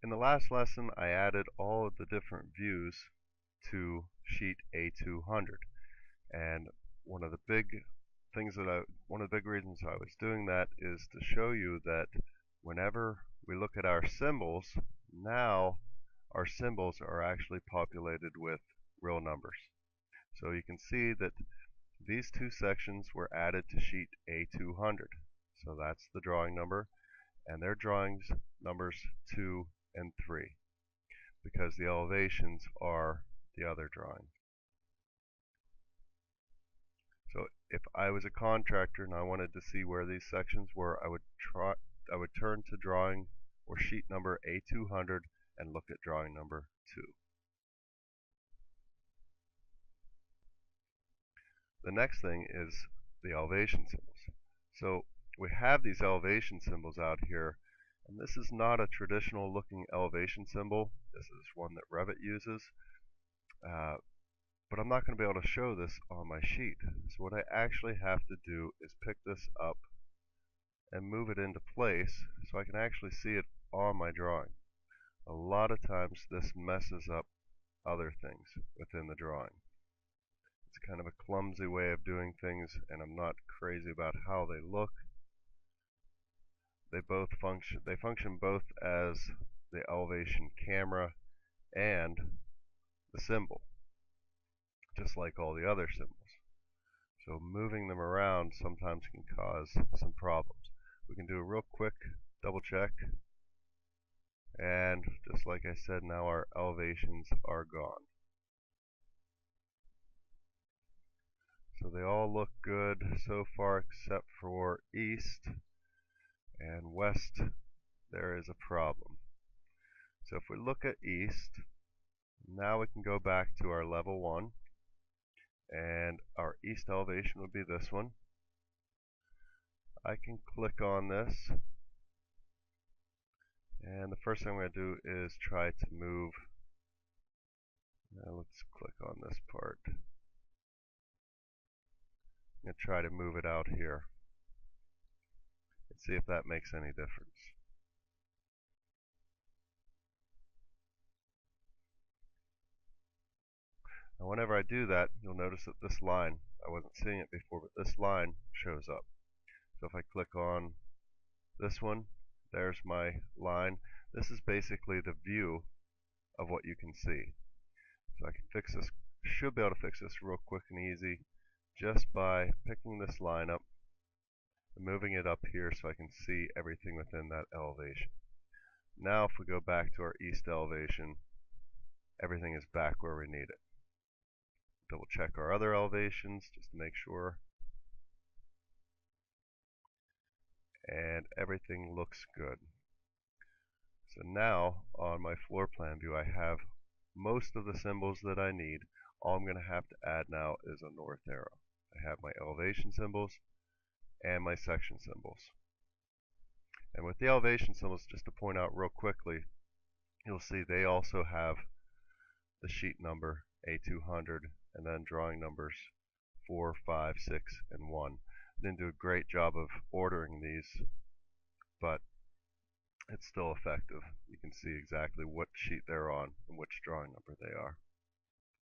In the last lesson, I added all of the different views to sheet A200, and one of the big one of the big reasons I was doing that is to show you that whenever we look at our symbols, now our symbols are actually populated with real numbers. So you can see that these two sections were added to sheet A200. So that's the drawing number, and their drawings numbers 2 and 3, because the elevations are the other drawing. So if I was a contractor and I wanted to see where these sections were, I would turn to drawing or sheet number A200 and look at drawing number 2. The next thing is the elevation symbols. So we have these elevation symbols out here, and this is not a traditional looking elevation symbol. This is one that Revit uses. But I'm not going to be able to show this on my sheet. So what I actually have to do is pick this up and move it into place so I can actually see it on my drawing. A lot of times this messes up other things within the drawing. It's kind of a clumsy way of doing things, and I'm not crazy about how they look. They function both as the elevation camera and the symbol, just like all the other symbols. So moving them around sometimes can cause some problems. We can do a real quick double check, and just like I said, now our elevations are gone. So they all look good so far except for east, and west there is a problem. So if we look at east, now we can go back to our level 1, and our east elevation would be this one. I can click on this, and the first thing I'm going to do is try to move. Now let's click on this part. I'm going to try to move it out here and see if that makes any difference. Now whenever I do that, you'll notice that this line, I wasn't seeing it before, but this line shows up. So if I click on this one, there's my line. This is basically the view of what you can see. So I can fix this, should be able to fix this real quick and easy just by picking this line up and moving it up here so I can see everything within that elevation. Now if we go back to our east elevation, everything is back where we need it. Double check our other elevations just to make sure. And everything looks good. So now on my floor plan view I have most of the symbols that I need. All I'm going to have to add now is a north arrow. I have my elevation symbols and my section symbols. And with the elevation symbols, just to point out real quickly, you'll see they also have the sheet number A200 and then drawing numbers 4, 5, 6, and 1. I didn't do a great job of ordering these, but it's still effective. You can see exactly what sheet they're on and which drawing number they are.